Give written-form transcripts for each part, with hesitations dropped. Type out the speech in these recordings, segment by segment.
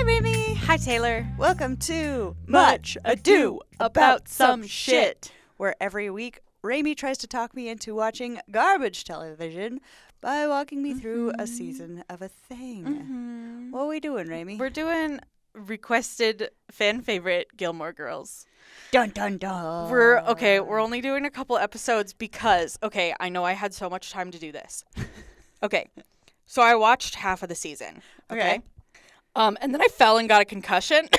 Raymi. Hi, Taylor. Welcome to Much Ado About Some Shit, where every week Raymi tries to talk me into watching garbage television by walking me through a season of a thing. What are we doing, Raymi? We're doing requested fan favorite Gilmore Girls. Dun dun dun. We're only doing a couple episodes because, I know I had so much time to do this. So I watched half of the season. Okay. And then I fell and got a concussion.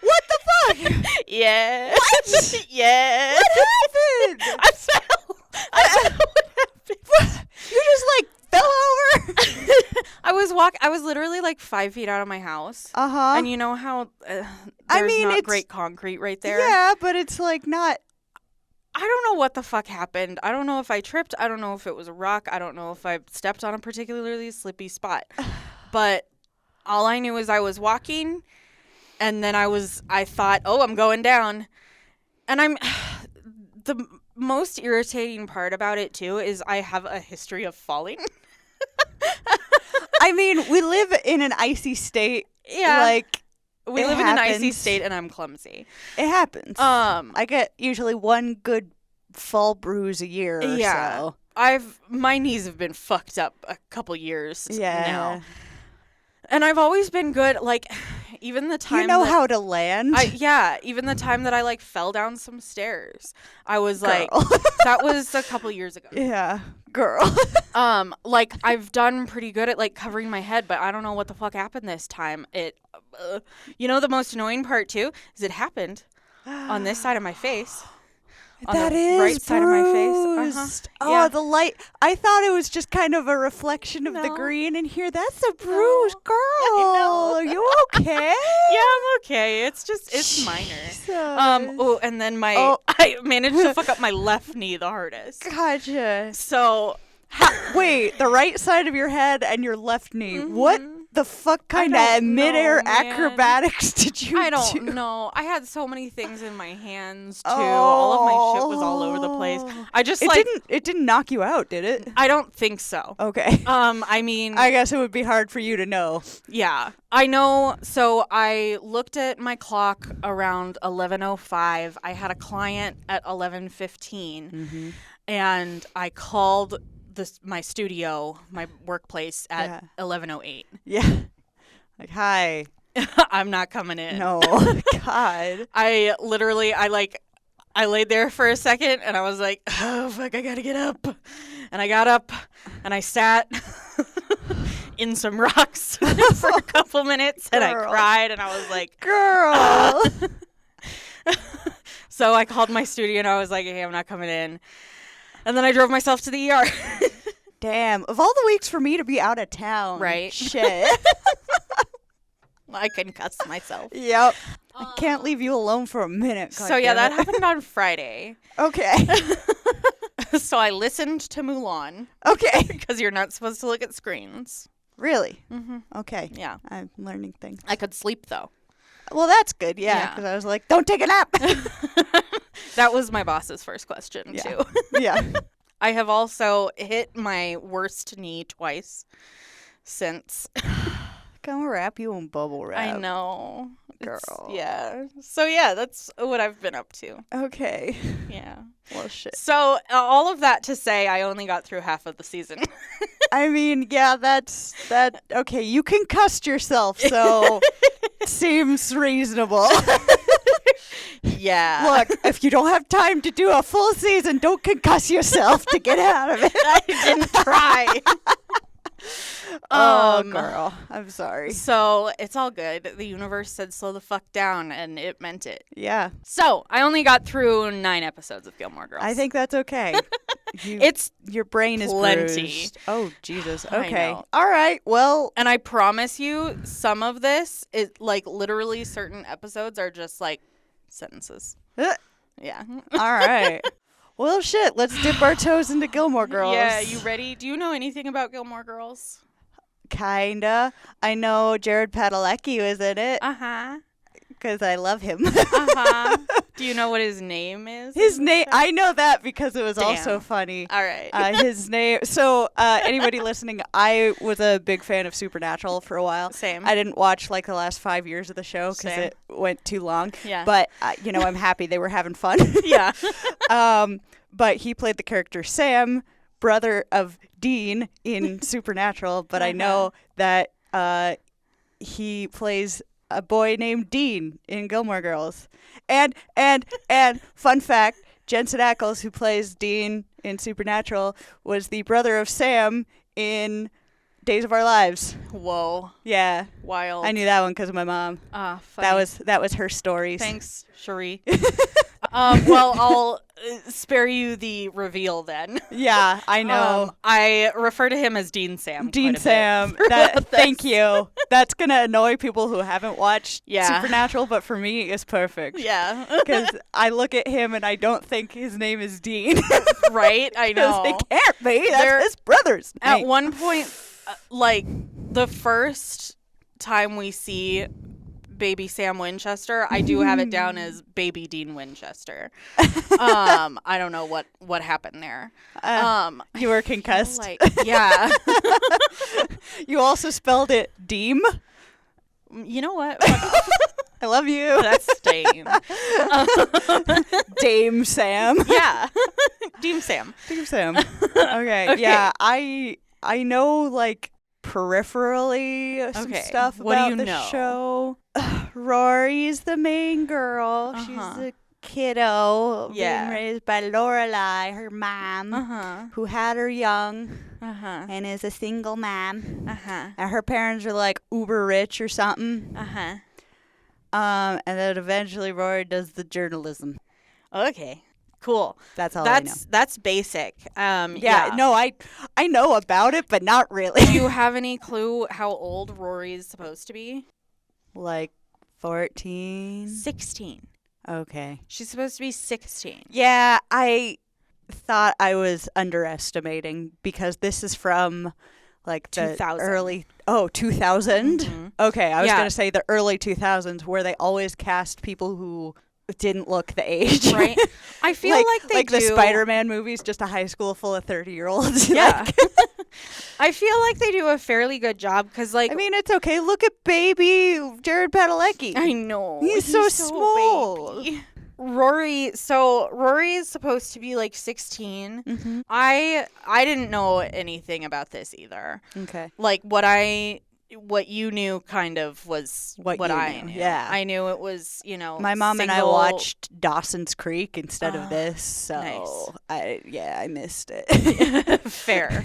What the fuck? Yeah. What? Yeah. What happened? I fell. I don't know what happened. You just fell over? I was literally 5 feet out of my house. Uh-huh. And you know how there's not great concrete right there? Yeah, but it's not. I don't know what the fuck happened. I don't know if I tripped. I don't know if it was a rock. I don't know if I stepped on a particularly slippy spot. But all I knew is I was walking, and then I thought, I'm going down. And the most irritating part about it, too, is I have a history of falling. I mean, we live in an icy state. Yeah. We live in an happens. icy state, and I'm clumsy. It happens. I get usually one good fall bruise a year or so. My knees have been fucked up a couple years now. Yeah. And I've always been good, even the time you know how to land. Even the time that I fell down some stairs. I was Girl. that was a couple years ago. Yeah, girl. I've done pretty good at covering my head, but I don't know what the fuck happened this time. The most annoying part too is it happened on this side of my face. On that the is right side of my face. bruised. Uh-huh. Oh, Yeah. the light. I thought it was just kind of a reflection of the No. green in here. That's a bruise, girl. know. Are you okay? Yeah, I'm okay. It's minor. And then I managed to fuck up my left knee the hardest. Gotcha. So Wait, the right side of your head and your left knee. What the fuck kind of don't midair know, man. acrobatics did you do? I don't know. I had so many things in my hands too. All of my shit was all over the place. I just it didn't knock you out, did it? I don't think so. Okay. I mean, I guess it would be hard for you to know. yeah, I know. So I looked at my clock around 11:05. I had a client at 11:15, and I called my studio, my workplace at 11:08. Yeah. Hi. I'm not coming in. No. God. I laid there for a second and I was like, oh fuck, I gotta get up. And I got up and I sat in some rocks for a couple minutes and I cried and I was like, girl. So I called my studio and I was like, hey, I'm not coming in. And then I drove myself to the ER. Damn. Of all the weeks for me to be out of town. Right. Shit. I concussed myself. Yep. I can't leave you alone for a minute. So yeah, that happened on Friday. Okay. So I listened to Mulan. Okay. Because you're not supposed to look at screens. Really? Mm-hmm. Okay. Yeah. I'm learning things. I could sleep though. Well, that's good. Yeah. Because I was like, don't take a nap. That was my boss's first question too. Yeah. I have also hit my worst knee twice since. Gonna wrap you in bubble wrap. I know. Girl. Yeah. So yeah, that's what I've been up to. Okay. Yeah. Well, shit. So all of that to say, I only got through half of the season. I mean, yeah, that. Okay, you concussed yourself, so seems reasonable. Yeah. Look, if you don't have time to do a full season, don't concuss yourself to get out of it. I didn't try. Girl, I'm sorry. So it's all good. The universe said slow the fuck down, and it meant it. Yeah. So I only got through 9 episodes of Gilmore Girls. I think that's okay. It's your brain is plenty. bruised. Oh, Jesus. I Okay. know. All right. Well. And I promise you, some of this is literally certain episodes are just sentences. Yeah. All right. Well, shit. Let's dip our toes into Gilmore Girls. Yeah. You ready? Do you know anything about Gilmore Girls? Kinda. I know Jared Padalecki was in it. Uh-huh. because I love him. Uh-huh. Do you know what his name is? His name, I know that because it was also Damn. funny. All right. His name, so anybody listening, I was a big fan of Supernatural for a while. Same. I didn't watch like the last 5 years of the show because Same. it went too long. Yeah. But, I'm happy they were having fun. Yeah. But he played the character Sam, brother of Dean in Supernatural. But I know that he plays a boy named Dean in Gilmore Girls. And fun fact, Jensen Ackles, who plays Dean in Supernatural, was the brother of Sam in Days of Our Lives. Whoa. Yeah. Wild. I knew that one because of my mom. Funny. That was her stories. Thanks, Cherie. Well, I'll spare you the reveal then. Yeah, I know. I refer to him as Dean Sam. Dean quite a Sam. bit. Thank you. That's going to annoy people who haven't watched Yeah. Supernatural, but for me, it's perfect. Yeah. Because I look at him and I don't think his name is Dean. Right? I know. It can't be. That's There- his brother's name. At one point, like, the first time we see baby Sam Winchester, I do have it down as baby Dean Winchester. I don't know what happened there. You were concussed. Yeah. You also spelled it Deem. You know what? I love you. That's staying. Dame Sam. Yeah. Dean Sam. Dame Sam. Okay. Yeah, I know like peripherally some Okay, stuff what do about you the know? show. Rory's the main girl. Uh-huh. She's a kiddo Yeah. being raised by Lorelai, her mom, Uh-huh. who had her young Uh-huh. and is a single mom. Uh-huh. And her parents are like uber rich or something. Uh-huh. And then eventually Rory does the journalism. Okay. Cool. That's all I know. That's basic. Yeah, no, I know about it, but not really. Do you have any clue how old Rory is supposed to be? Like 14? 16. Okay. She's supposed to be 16. Yeah, I thought I was underestimating because this is from like the 2000. early 2000. Mhm. Okay, I was Yeah. going to say the early 2000s where they always cast people who didn't look the age. Right? I feel like they do. the Spider-Man movies, just a high school full of 30-year-olds. Yeah. I feel like they do a fairly good job because, like, I mean, it's okay. Look at baby Jared Padalecki. I know. He's so small. baby. Rory is supposed to be like 16. Mm-hmm. I didn't know anything about this either. Okay. Like what you knew kind of was what you I knew, knew. yeah. I knew it was, My mom and I single- watched Dawson's Creek instead of this, so nice. I missed it. Fair.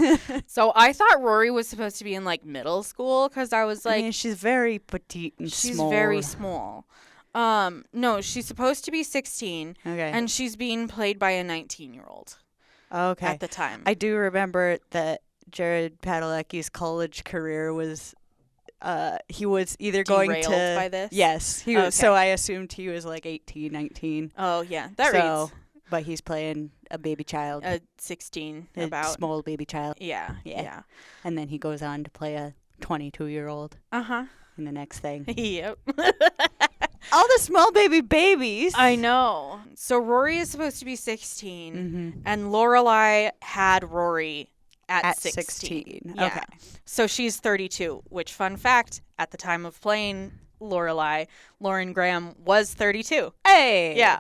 So I thought Rory was supposed to be in like middle school because I was like, I mean, she's very petite and she's small. very small. No, she's supposed to be 16, Okay. and she's being played by a 19-year-old Okay. at the time. I do remember that Jared Padalecki's college career was he was either going Derailed to by this? Yes, he was. Okay. So I assumed he was like 18, 19. Oh yeah, that so, reads but he's playing a baby child, a 16 a about. small baby child, Yeah. Yeah. and then he goes on to play a 22-year-old Uh-huh. in the next thing. Yep. All the small babies. I know. So Rory is supposed to be 16, Mm-hmm. and Lorelai had Rory at 16. 16. Yeah. Okay. So she's 32, which, fun fact, at the time of playing Lorelai, Lauren Graham was 32. Hey. Yeah.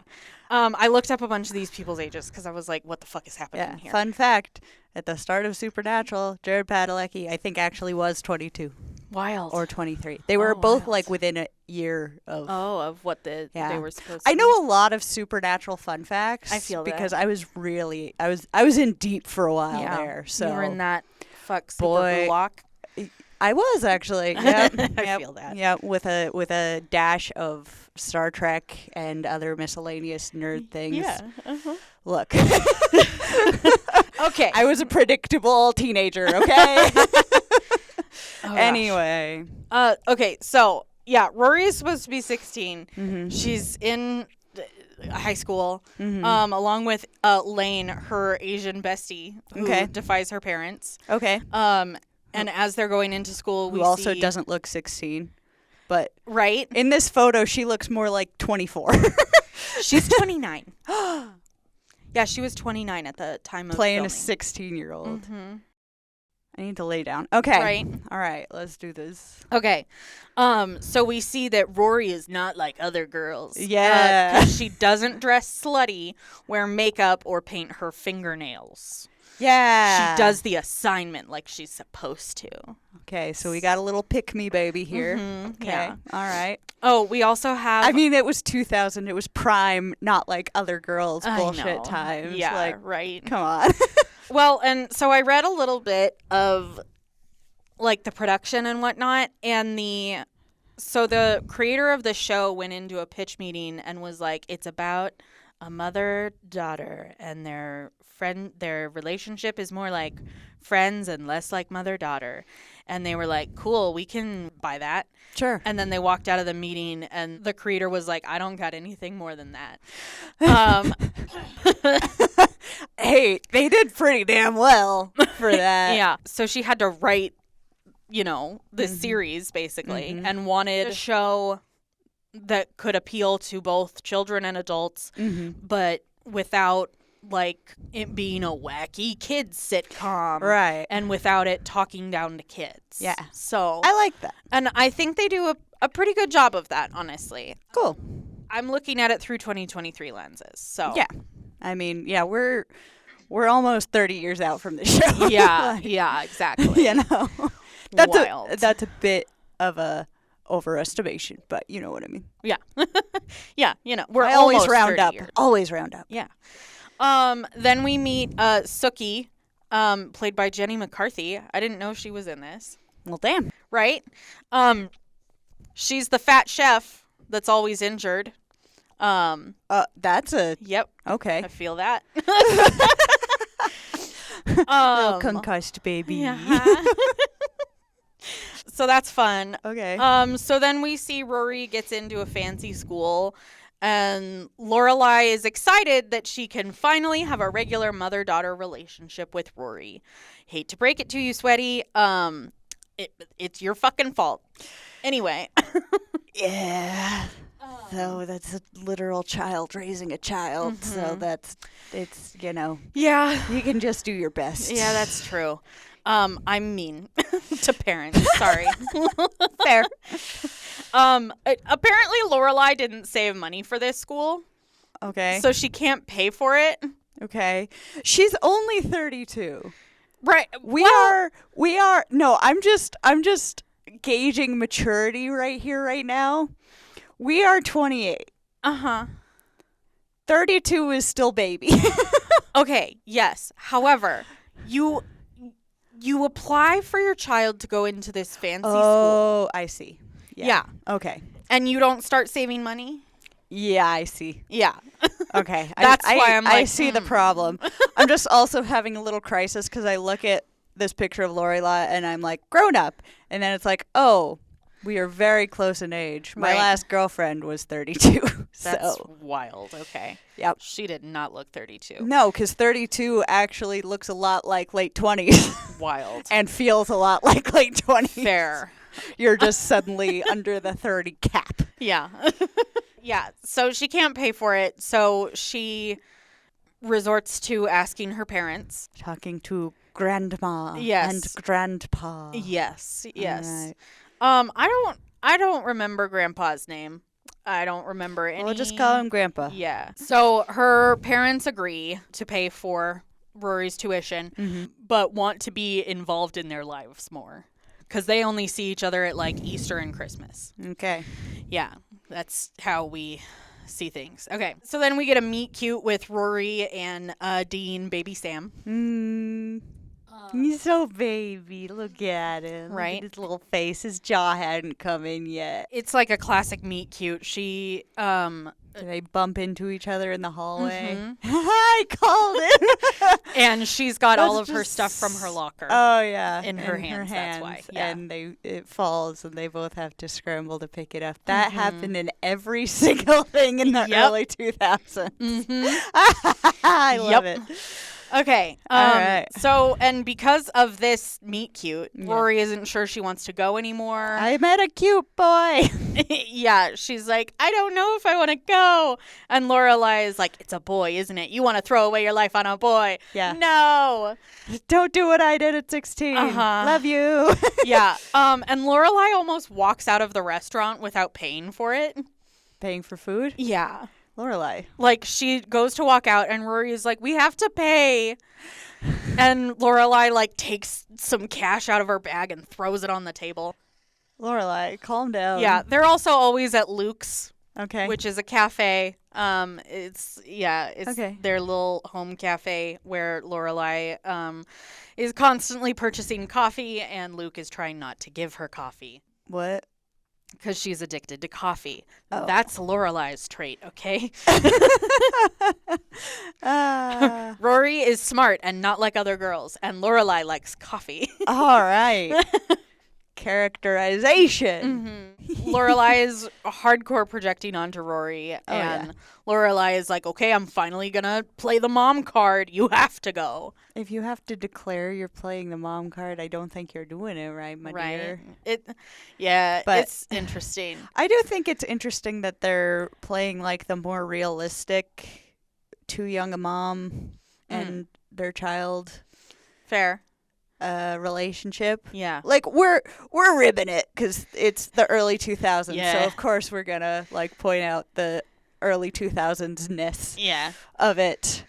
I looked up a bunch of these people's ages because I was like, what the fuck is happening Yeah. here? Fun fact: at the start of Supernatural, Jared Padalecki, I think, actually was 22 Wild. or 23. They were both wild. like within a year of. of what they were supposed to I be. know a lot of Supernatural fun facts. I feel that. because I was in deep for a while there. So you were in that fuck super Boy. lock. I was actually. Yep. I feel that. Yeah, with a dash of Star Trek and other miscellaneous nerd things. Yeah. Uh-huh. Look. Okay. I was a predictable teenager, okay? Oh, gosh. Anyway. Okay, so yeah, Rory is supposed to be 16. Mm-hmm. She's in high school, Mm-hmm. along with Lane, her Asian bestie, who Okay. defies her parents. Okay. And as they're going into school, we Who also see doesn't look 16. but Right? in this photo, she looks more like 24. She's 29. Yeah, she was 29 at the time of Playing filming. a 16-year-old. Mm-hmm. I need to lay down. Okay. Right. All right, let's do this. Okay. So we see that Rory is not like other girls. Yeah. 'Cause she doesn't dress slutty, wear makeup, or paint her fingernails. Yeah. She does the assignment like she's supposed to. Okay, so we got a little pick-me baby here. Mhm, Okay. yeah. All right. Oh, we also have... I mean, it was 2000. It was prime, not like other girls I bullshit know. times. Yeah, Like, right. come on. Well, and so I read a little bit of like the production and whatnot, and the creator of the show went into a pitch meeting and was like, it's about a mother-daughter, and their relationship is more like friends and less like mother-daughter. And they were like, cool, we can buy that. Sure. And then they walked out of the meeting, and the creator was like, I don't got anything more than that. Hey, they did pretty damn well for that. Yeah. So she had to write, this series, basically, and wanted a show that could appeal to both children and adults, but without like it being a wacky kids sitcom, Right. and without it talking down to kids. Yeah. So I like that. and I think they do a pretty good job of that, honestly. Cool. I'm looking at it through 2023 lenses. So Yeah. I mean, yeah, we're almost 30 years out from the show. yeah, yeah, exactly. You know. Wild. That's a bit of a overestimation, but you know what I mean. Yeah. Yeah, we're I almost always round 30 up. years. Always round up. Yeah. Then we meet Sookie, played by Jenny McCarthy. I didn't know she was in this. Well, damn. Right? She's the fat chef that's always injured. That's a Yep. okay. I feel that. Little concussed baby. Yeah. So that's fun. Okay. So then we see Rory gets into a fancy school, and Lorelai is excited that she can finally have a regular mother-daughter relationship with Rory. Hate to break it to you, Sweaty. It's your fucking fault. Anyway. Yeah. So that's a literal child raising a child. So it's Yeah. you can just do your best. Yeah, that's true. I'm mean to parents. Sorry. Fair. Apparently Lorelai didn't save money for this school, Okay. so she can't pay for it. Okay. She's only 32. Right. We are no, I'm just gauging maturity right here right now. We are 28. Uh-huh. 32 is still baby. Okay, yes. However, you apply for your child to go into this fancy school. Oh, I see. Yeah. Okay. And you don't start saving money? Yeah, I see. Yeah. Okay. That's why I'm I like, see the problem. I'm just also having a little crisis because I look at this picture of Lorelai and I'm like, grown up. And then it's like, oh, we are very close in age. My Right. last girlfriend was 32. That's So, wild. Okay. yep. She did not look 32. No, because 32 actually looks a lot like late 20s Wild. and feels a lot like late 20s. Fair. You're just suddenly under the 30 cap. Yeah. Yeah. So she can't pay for it. So she resorts to asking her parents. Talking to grandma Yes. and grandpa. Yes. Yes. All right. I don't remember Grandpa's name. I don't remember any. We'll just call him Grandpa. Yeah. So her parents agree to pay for Rory's tuition, but want to be involved in their lives more because they only see each other at like Easter and Christmas. Okay. Yeah, that's how we see things. Okay. So then we get a meet cute with Rory and Dean, baby Sam. He's so baby. Look at him. Right. Look at his little face. His jaw hadn't come in yet. It's like a classic meet cute. She Do they bump into each other in the hallway? I called it. and she's got all of That's her just- stuff from her locker. Oh yeah, In her hands, that's why. Yeah. And it falls, and they both have to scramble to pick it up. That happened in every single thing in the Yep. early 2000s. Mm-hmm. I love it. Okay. All right. So, and because of this meet cute, Yeah. Rory isn't sure she wants to go anymore. I met a cute boy. Yeah, she's like, I don't know if I want to go. And Lorelai is like, it's a boy, isn't it? You want to throw away your life on a boy. Yeah. No. Don't do what I did at 16. Uh-huh. Love you. Yeah. And Lorelai almost walks out of the restaurant without paying for it. Paying for food? Yeah. Lorelai. Like, she goes to walk out, and Rory is like, we have to pay. And Lorelai, like, takes some cash out of her bag and throws it on the table. Lorelai, calm down. Yeah, they're also always at Luke's, Okay. which is a cafe. It's Okay. their little home cafe where Lorelai is constantly purchasing coffee, and Luke is trying not to give her coffee What? because she's addicted to coffee. Oh. That's Lorelai's trait, okay? Rory is smart and not like other girls, and Lorelai likes coffee. All right. Characterization. Lorelai is hardcore projecting onto Rory, yeah. and Lorelai is like, okay, I'm finally gonna play the mom card. You have to go. If you have to declare you're playing the mom card, I don't think you're doing it right, my dear. But But- it's interesting. I do think it's interesting that they're playing like the more realistic too young a mom and their child Fair. relationship. Yeah. Like we're ribbing it because it's the early 2000s, so Yeah. of course we're gonna like point out the early 2000s-ness Yeah. of it.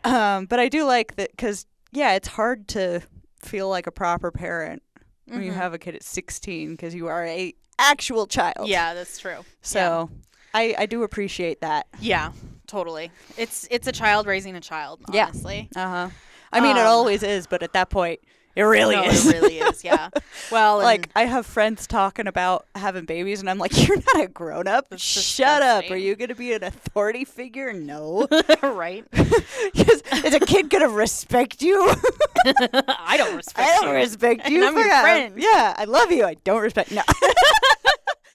But I do like that because it's hard to feel like a proper parent when you have a kid at 16 because you are a actual child. Yeah, that's true. So I do appreciate that. Yeah, totally. It's a child raising a child, Yeah. honestly. I mean, it always is, but at that point, it really is. It really is, yeah. Well, Like, I have friends talking about having babies, and I'm like, you're not a grown-up. That's Shut up. disgusting. Are you going to be an authority figure? No. right? Is a kid going to respect you? I don't respect I don't you. respect you. And I'm your Fuck off. friend. Yeah, I love you. I don't respect. No.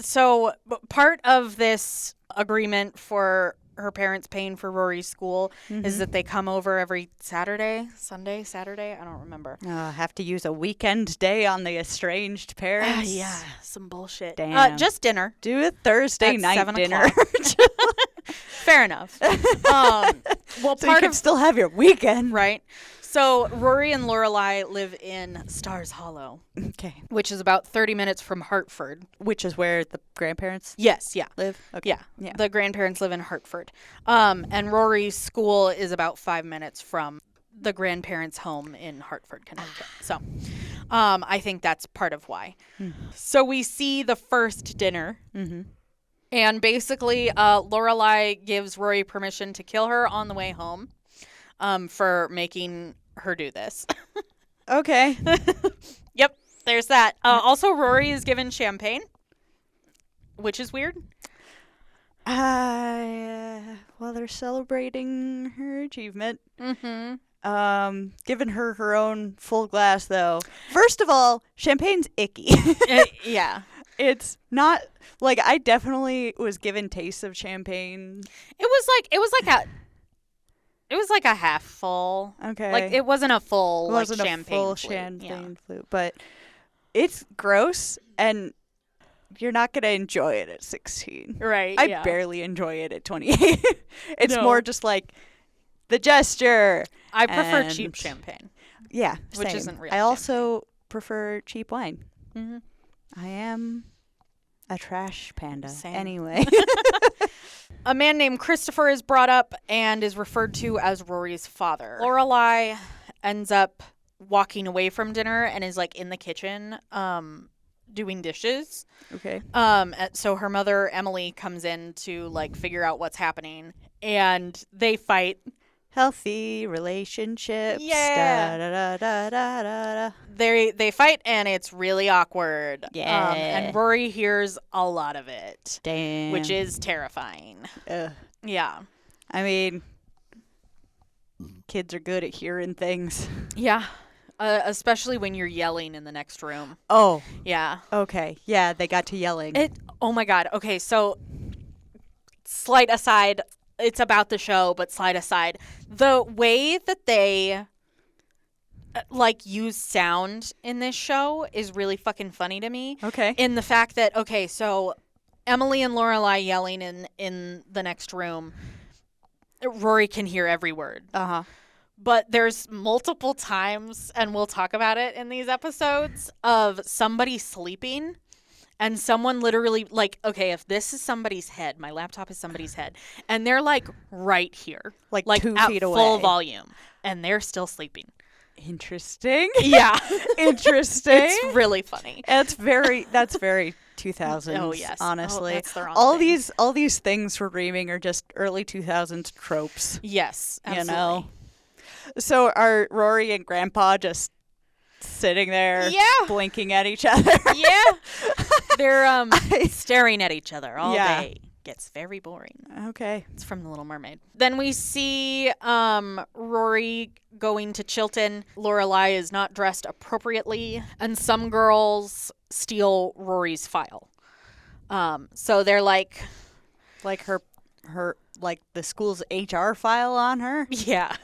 So part of this agreement for her parents paying for Rory's school is that they come over every Saturday, I don't remember. Have to use a weekend day on the estranged parents. Yeah, some bullshit. Damn. Just dinner. Do a Thursday At night 7 dinner. Fair enough. Well, So you part can of still have your weekend. right. So Rory and Lorelai live in Stars Hollow, Okay. which is about 30 minutes from Hartford. Which is where the grandparents Yes, yeah. live? Okay. Yeah. The grandparents live in Hartford. And Rory's school is about 5 minutes from the grandparents' home in Hartford, Connecticut. So I think that's part of why. So we see the first dinner. And basically, Lorelai gives Rory permission to kill her on the way home for making her do this. Okay. Yep, there's that. Also, Rory is given champagne, which is weird. Well, they're celebrating her achievement. Giving her own full glass, though. First of all, champagne's icky. Yeah. It's not like I definitely was given tastes of champagne. It was like a half full. Okay. Like it wasn't a full It wasn't like a champagne full flute. champagne flute, but it's gross and you're not going to enjoy it at 16. Yeah. Right. I barely enjoy it at 28. It's No. more just like the gesture. I prefer and- cheap champagne. Yeah, Which same. isn't real I also prefer cheap wine. Mhm. I am a trash panda. Same. Anyway. A man named Christopher is brought up and is referred to as Rory's father. Lorelai ends up walking away from dinner and is like in the kitchen doing dishes. Okay. So her mother Emily comes in to like figure out what's happening and they fight. Healthy relationships. Yeah. Da, da, da, da, da, da. They fight and it's really awkward. Yeah. And Rory hears a lot of it, Damn. which is terrifying. Ugh. Yeah. I mean, kids are good at hearing things. Yeah. Especially when you're yelling in the next room. Oh, Yeah. okay. Yeah, they got to yelling. Oh my God. Okay, so slight aside, it's about the show, but slight aside. The way that they use sound in this show is really fucking funny to me. Okay. In the fact that, okay, so Emily and Lorelai yelling in the next room, Rory can hear every word. Uh-huh. But there's multiple times, and we'll talk about it in these episodes, of somebody sleeping and someone literally, like, okay, if this is somebody's head, my laptop is somebody's head, and they're, like, right here. Like 2 at feet away. full volume, and they're still sleeping. Interesting. Yeah. Interesting. It's really funny. That's very 2000s. Oh, yes. Honestly. that's the wrong all thing. these things we're reaming are just early 2000s tropes. Yes, absolutely. You know. So are Rory and Grandpa just sitting there blinking at each other? Yeah. They're staring at each other all day. Gets very boring. Okay. It's from The Little Mermaid. Then we see Rory going to Chilton. Lorelai is not dressed appropriately, and some girls steal Rory's file. So they're like her like the school's HR file on her? Yeah.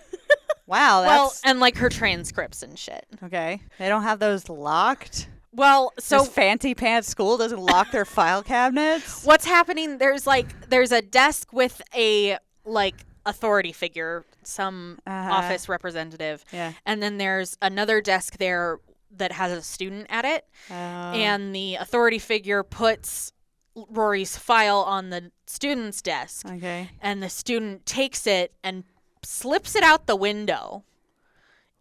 Wow, that's and like her transcripts and shit. okay. They don't have those locked? Well, so this fancy pants school doesn't lock their file cabinets? what's happening, there's a desk with a authority figure, some office representative. Yeah. And then there's another desk there that has a student at it. And the authority figure puts Rory's file on the student's desk. Okay. And the student takes it and slips it out the window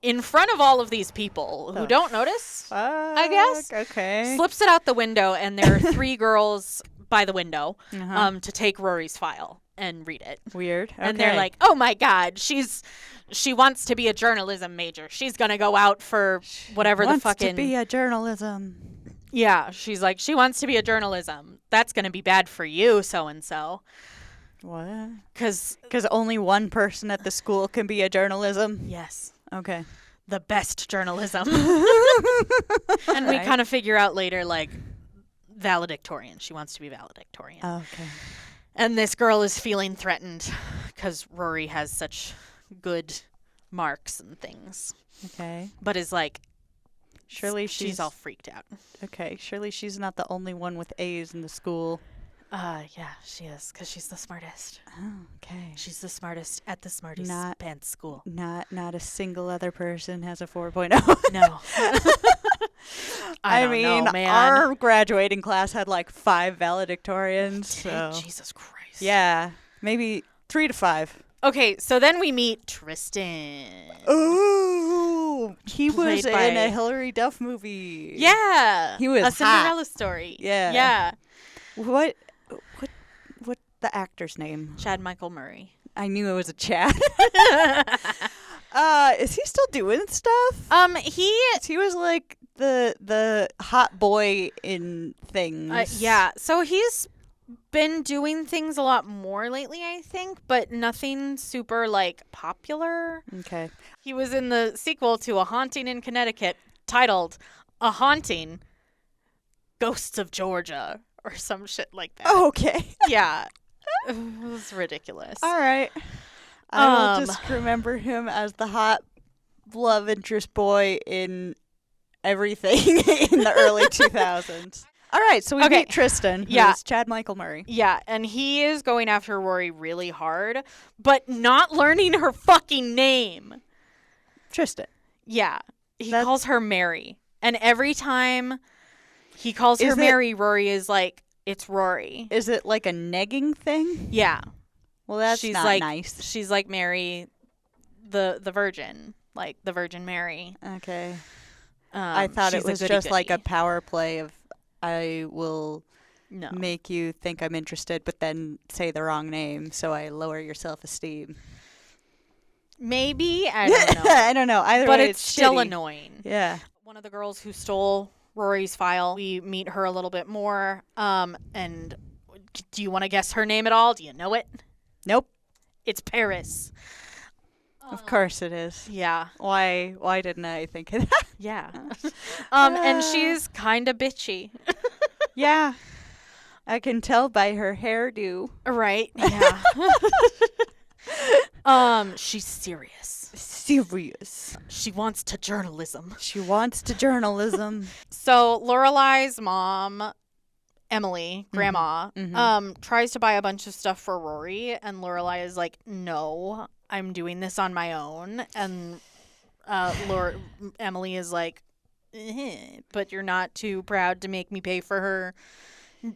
in front of all of these people who don't notice, I guess. Okay. Slips it out the window, and there are 3 girls by the window to take Rory's file and read it. Weird. Okay. And they're like, oh my God, she wants to be a journalism major. She's going to go out for whatever the fucking... wants to be a journalism. Yeah, she's like, she wants to be a journalism. That's going to be bad for you, so-and-so. What? Because only one person at the school can be a journalism? Yes. Okay. The best journalism. And we kind of figure out later, valedictorian. She wants to be valedictorian. Okay. And this girl is feeling threatened because Rory has such good marks and things. Okay. But is surely she's all freaked out. Okay. Surely she's not the only one with A's in the school. Yeah, she is, because she's the smartest. Oh, okay. She's the smartest at the smartest pants school. Not a single other person has a 4.0. No. I mean, know, man. Our graduating class had 5 valedictorians. So. Jesus Christ. Yeah, maybe 3 to 5. Okay, so then we meet Tristan. Ooh, he was in a Hilary Duff movie. Yeah. He was A Cinderella Story. Yeah. Yeah. What the actor's name? Chad Michael Murray. I knew it was a Chad. Is he still doing stuff? He was the hot boy in things. Yeah. So he's been doing things a lot more lately, I think, but nothing super popular. Okay. He was in the sequel to A Haunting in Connecticut titled A Haunting Ghosts of Georgia or some shit like that. Oh, okay. Yeah. It was ridiculous. All right. I will just remember him as the hot love interest boy in everything in the early 2000s. All right, so we meet Tristan, who is Chad Michael Murray. Yeah, and he is going after Rory really hard, but not learning her fucking name. Tristan. Yeah. He calls her Mary. And every time he calls her Mary, Rory is like, it's Rory. Is it like a negging thing? Yeah. Well, that's not nice. She's like Mary, the Virgin, like the Virgin Mary. Okay. I thought it was just like a power play of I will make you think I'm interested, but then say the wrong name, so I lower your self-esteem. Maybe. I don't know. I don't know. Either but way, it's still annoying. Yeah. One of the girls who stole Rory's file, we meet her a little bit more. And do you want to guess her name at all? Do you know it? Nope. It's Paris. Of course it is. Yeah. Why didn't I think of that? Yeah. And she's kind of bitchy. Yeah. I can tell by her hairdo. Right. Yeah. She's serious. Serious. She wants to journalism. She wants to journalism. So Lorelai's mom, Emily, grandma, tries to buy a bunch of stuff for Rory, and Lorelai is like, "No, I'm doing this on my own." And Emily is like, "But you're not too proud to make me pay for her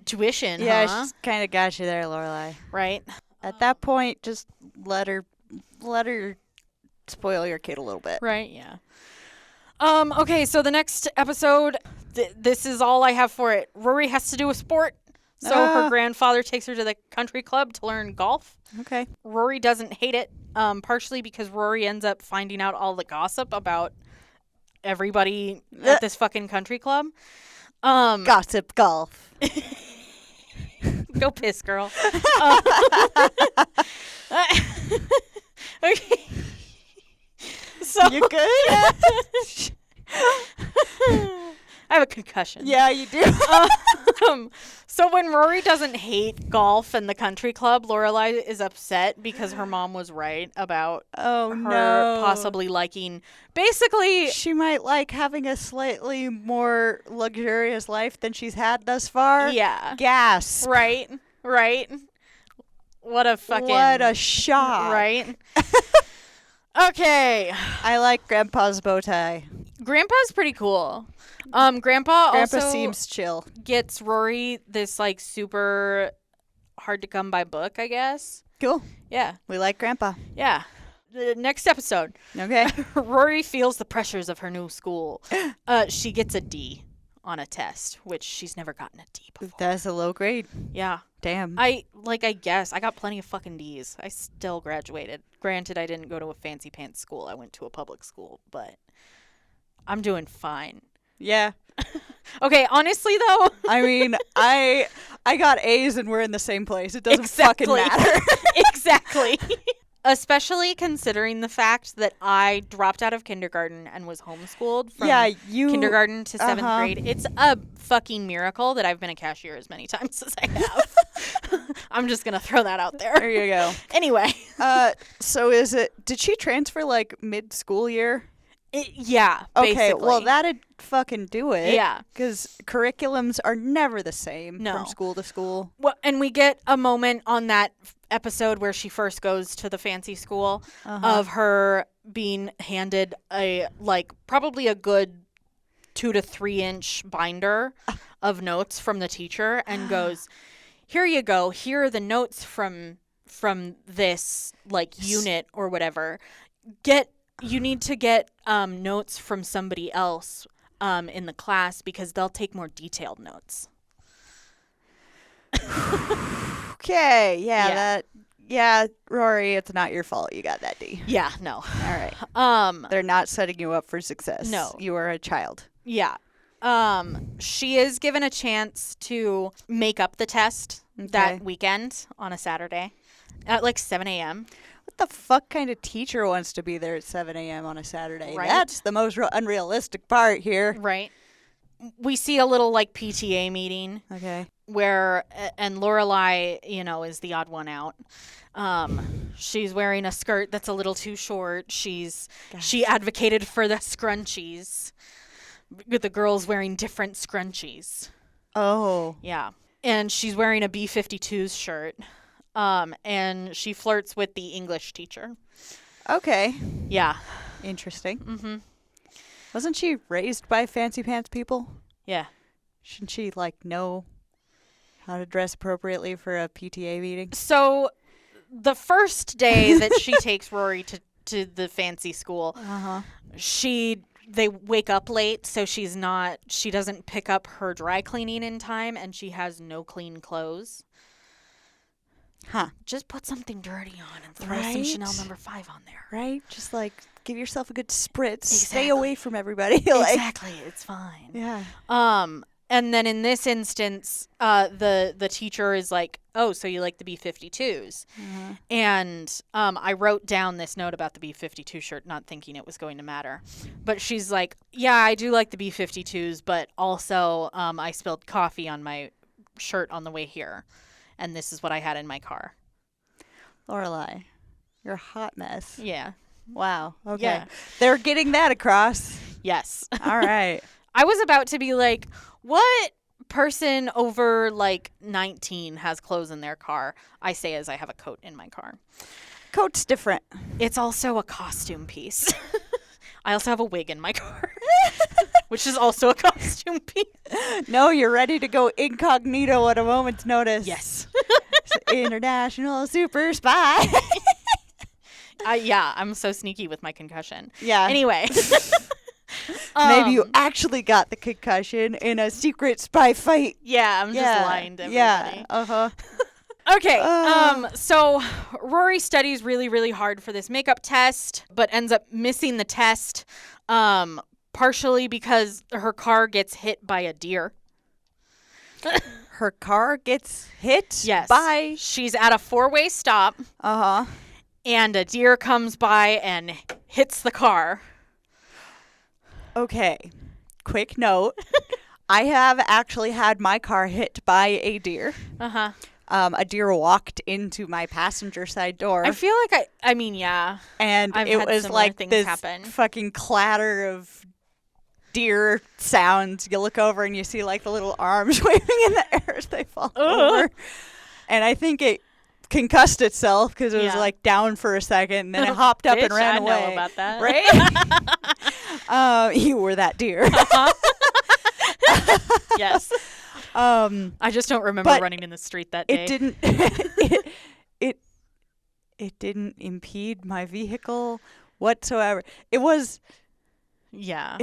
tuition, Yeah, huh?" she's kind of got you there, Lorelai. Right? At that point, just let her spoil your kid a little bit. Right, yeah. Okay, so the next episode, this is all I have for it. Rory has to do a sport. So her grandfather takes her to the country club to learn golf. Okay. Rory doesn't hate it, partially because Rory ends up finding out all the gossip about everybody at this fucking country club. Gossip golf. Go piss, girl. Okay. So You good? I have a concussion. Yeah, you do. So when Rory doesn't hate golf and the country club, Lorelai is upset because her mom was right about her possibly liking. Basically, she might like having a slightly more luxurious life than she's had thus far. yeah. Gasp. Right. What a shock. Right? Okay. I like Grandpa's bow tie. Grandpa's pretty cool. Grandpa also seems chill. gets Rory this like super hard to come by book, I guess. Cool. Yeah. We like Grandpa. Yeah. The next episode. Okay. Rory feels the pressures of her new school. She gets a D on a test, which she's never gotten a D before. That's a low grade. Yeah. Damn. I guess I got plenty of fucking D's. I still graduated. Granted, I didn't go to a fancy pants school. I went to a public school, but I'm doing fine. Yeah. Okay, honestly though, I mean, I got A's and we're in the same place. It doesn't fucking matter. Exactly. Especially considering the fact that I dropped out of kindergarten and was homeschooled from kindergarten to 7th grade. It's a fucking miracle that I've been a cashier as many times as I have. I'm just going to throw that out there. There you go. Anyway. So did she transfer like mid-school year? Yeah, okay, basically. well, that'd fucking do it. Yeah. Because curriculums are never the same from school to school. Well, and we get a moment on that episode where she first goes to the fancy school of her being handed probably a good 2 to 3 inch binder of notes from the teacher and goes, "Here you go. Here are the notes from this unit or whatever. You need to get notes from somebody else in the class because they'll take more detailed notes." Okay, yeah, Rory, it's not your fault you got that D. Yeah, no. All right. They're not setting you up for success. No. You are a child. Yeah. She is given a chance to make up the test that weekend on a Saturday at 7 a.m. What the fuck kind of teacher wants to be there at 7 a.m. on a Saturday? Right. That's the most unrealistic part here. Right. We see a little PTA meeting. Okay. And Lorelai, is the odd one out. She's wearing a skirt that's a little too short. She advocated for the scrunchies. With the girls wearing different scrunchies. Oh. Yeah. And she's wearing a B-52s shirt. And she flirts with the English teacher. Okay. Yeah. Interesting. Mm-hmm. Wasn't she raised by fancy pants people? Yeah. Shouldn't she know how to dress appropriately for a PTA meeting? So the first day that she takes Rory to the fancy school, they wake up late, so she doesn't pick up her dry cleaning in time, and she has no clean clothes. Huh. Just put something dirty on and throw some Chanel No. 5 on there. Right? Just give yourself a good spritz. Exactly. Stay away from everybody. Exactly. It's fine. Yeah. And then in this instance, the teacher is like, "Oh, so you like the B-52s?" And I wrote down this note about the B-52 shirt, not thinking it was going to matter. But she's like, "Yeah, I do like the B-52s, but also I spilled coffee on my shirt on the way here. And this is what I had in my car." Lorelai, You're a hot mess. Yeah. Wow. Okay. Yeah. They're getting that across. Yes. All right. I was about to be like, what person over like 19 has clothes in their car? I say as I have a coat in my car. Coat's different. It's also a costume piece. I also have a wig in my car, which is also a costume piece. No, you're ready to go incognito at a moment's notice. Yes. International super spy. Yeah, I'm so sneaky with my concussion. Yeah. Anyway. Maybe you actually got the concussion in a secret spy fight. Yeah, I'm just lying to everybody. Yeah. Uh-huh. Okay. So Rory studies really, really hard for this makeup test, but ends up missing the test, partially because her car gets hit by a deer. Her car gets hit Yes. by... She's at a 4-way stop, Uh-huh. and a deer comes by and hits the car. Okay. Quick note. I have actually had my car hit by a deer. Uh-huh. A deer walked into my passenger side door. I feel like I mean, yeah. And I've it had was similar like things this happen. fucking clatter of deer sounds. You look over and you see like the little arms waving in the air as they fall over. And I think it concussed itself because it was like down for a second, and then it hopped up and ran away. I know about that. Right? You were that deer. Yes. I just don't remember running in the street that day. It didn't. It didn't impede my vehicle whatsoever. It was. Yeah.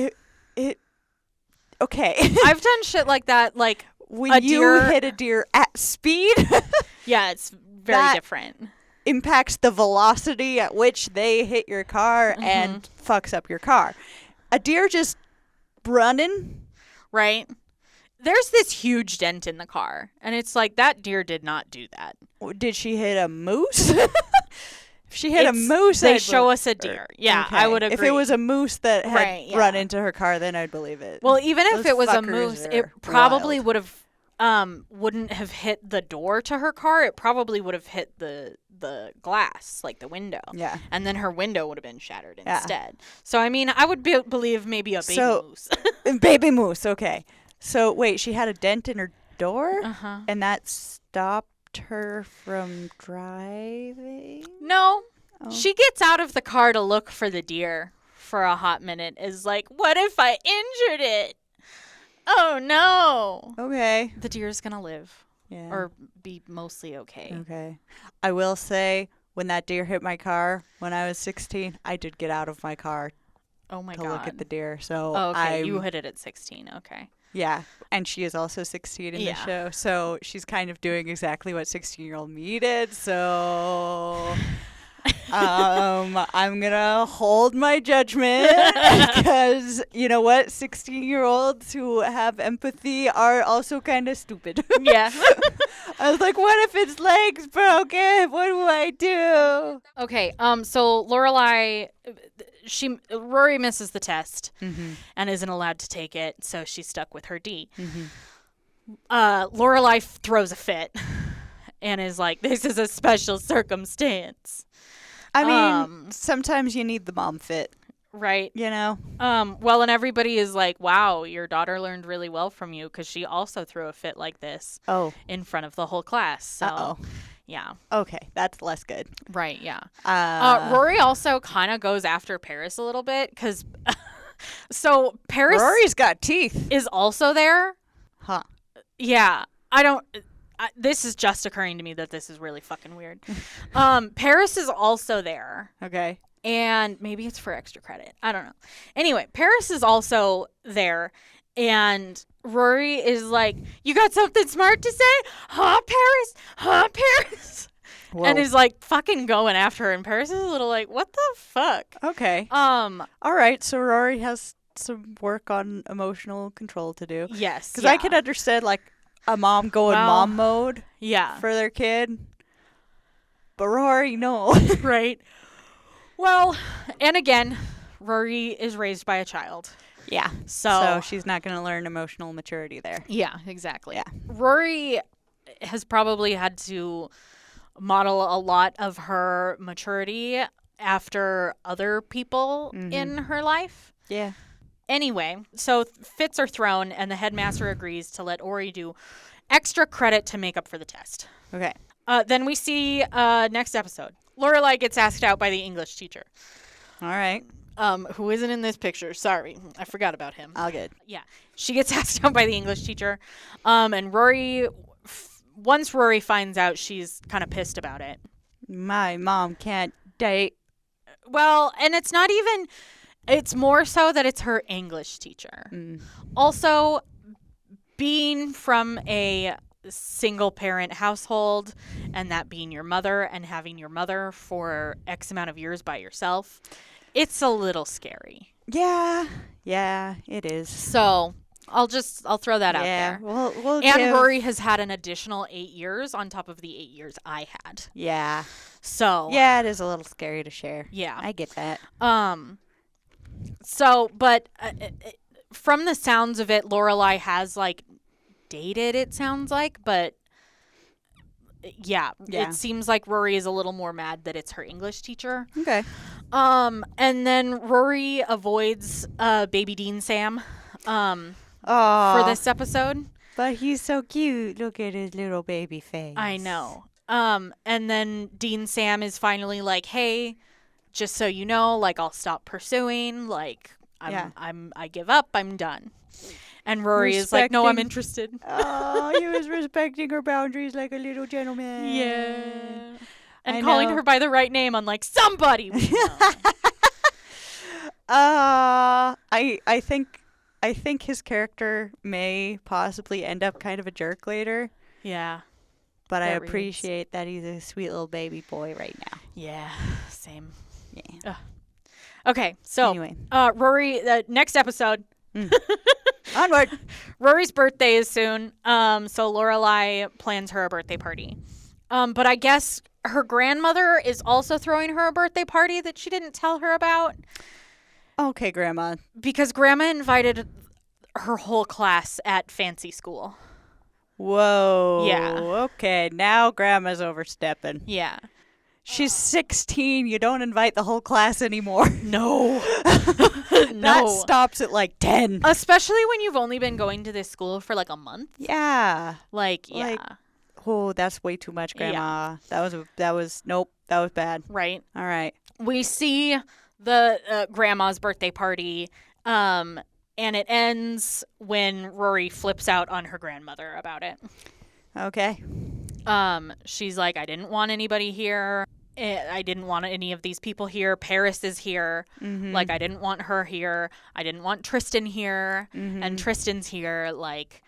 It. Okay. I've done shit like that, like when you hit a deer at speed. Yeah, it's very different. Impacts the velocity at which they hit your car and fucks up your car. A deer just running. Right. There's this huge dent in the car, and it's like, that deer did not do that. Did she hit a moose? If she hit a moose, they show us a deer. Yeah, okay. I would agree. If it was a moose that had run into her car, then I'd believe it. Well, even if Those it was a fuckers moose, are it probably wild. would have wouldn't have hit the door to her car. It probably would have hit the glass, like the window. Yeah. And then her window would have been shattered instead. So, I mean, I would believe maybe a baby moose. Baby moose, okay. So, wait, she had a dent in her door? Uh-huh. And that stopped her from driving? No. Oh. She gets out of the car to look for the deer for a hot minute. Is like, what if I injured it? Oh, no. Okay. The deer's going to live. Yeah. Or be mostly okay. Okay. I will say, when that deer hit my car when I was 16, I did get out of my car Oh, my to God. look at the deer. So Oh, okay. You hit it at 16. Okay. Yeah, and she is also 16 in the show, so she's kind of doing exactly what 16-year-old me did. So I'm gonna hold my judgment because you know what, 16-year-olds who have empathy are also kind of stupid. Yeah. I was like, what if its leg's broken? What do I do? Okay. So Rory misses the test and isn't allowed to take it, so she's stuck with her D. Lorelai throws a fit and is like, "This is a special circumstance." I mean, sometimes you need the mom fit, right? You know. Well, and everybody is like, "Wow, your daughter learned really well from you because she also threw a fit like this." Oh. In front of the whole class. So. Yeah. Okay, that's less good. Right, yeah. Rory also kind of goes after Paris a little bit because so Paris Rory's got teeth. is also there. Huh. Yeah. This is just occurring to me that this is really fucking weird. Paris is also there. Okay. And maybe it's for extra credit. I don't know. Anyway, Paris is also there. And Rory is like, "You got something smart to say? Huh, Paris? Huh, Paris?" Whoa. And is like fucking going after her. And Paris is a little like, "What the fuck?" Okay. All right. So Rory has some work on emotional control to do. Yes. Because I can understand like a mom going mom mode. Yeah. For their kid. But Rory, no. Right. Well, and again, Rory is raised by a child. Yeah. So she's not going to learn emotional maturity there. Yeah, exactly. Yeah. Rory has probably had to model a lot of her maturity after other people in her life. Yeah. Anyway, so fits are thrown, and the headmaster agrees to let Ori do extra credit to make up for the test. Okay. Then we see next episode. Lorelai gets asked out by the English teacher. All right. Who isn't in this picture. Sorry, I forgot about him. All good. Yeah, she gets asked out by the English teacher. And Rory, once Rory finds out, she's kind of pissed about it. My mom can't date. Well, and it's not even, it's more so that it's her English teacher. Also, being from a single parent household and that being your mother and having your mother for X amount of years by yourself, it's a little scary. Yeah. Yeah, it is. So I'll throw that out there. We'll And Rory has had an additional 8 years on top of the 8 years I had. Yeah. So Yeah, it is a little scary to share. yeah. I get that. So, but from the sounds of it, Lorelai has like dated, it sounds like, but yeah, it seems like Rory is a little more mad that it's her English teacher. Okay. And then Rory avoids baby Dean Sam for this episode. But he's so cute. Look at his little baby face. I know. And then Dean Sam is finally like, hey, just so you know, like, I'll stop pursuing. Like, I give up. I'm done. And Rory is like, no, I'm interested. Oh, he was respecting her boundaries like a little gentleman. Yeah. And calling her by the right name, unlike somebody we know. I think his character may possibly end up kind of a jerk later. Yeah. But I appreciate that he's a sweet little baby boy right now. Yeah, same. Yeah. Okay, so anyway. Rory, next episode. Onward. Rory's birthday is soon, so Lorelai plans her a birthday party. But I guess her grandmother is also throwing her a birthday party that she didn't tell her about. Okay, Grandma. Because Grandma invited her whole class at fancy school. Whoa. Yeah. Okay, now Grandma's overstepping. Yeah. She's 16. You don't invite the whole class anymore. No. That stops at like 10. Especially when you've only been going to this school for like a month. Yeah. Yeah. Oh, that's way too much, Grandma. Yeah. Nope. That was bad. Right. All right. We see the grandma's birthday party, and it ends when Rory flips out on her grandmother about it. Okay. She's like, I didn't want anybody here. I didn't want any of these people here. Paris is here. Mm-hmm. Like, I didn't want her here. I didn't want Tristan here. Mm-hmm. And Tristan's here. Like,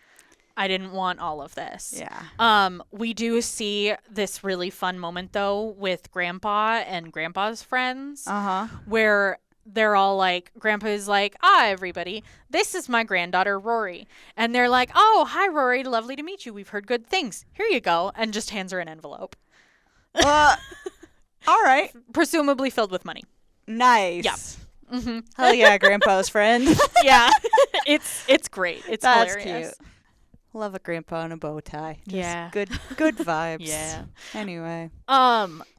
I didn't want all of this. Yeah. We do see this really fun moment, though, with Grandpa and Grandpa's friends. Uh-huh. Where they're all like, Grandpa is like, everybody, this is my granddaughter, Rory. And they're like, oh, hi, Rory. Lovely to meet you. We've heard good things. Here you go. And just hands her an envelope. All right. Presumably filled with money. Nice. Yeah. Mm-hmm. Hell yeah, Grandpa's friend. Yeah. It's great. That's hilarious. Cute. Love a grandpa in a bow tie. Just yeah. Good vibes. Yeah. Anyway.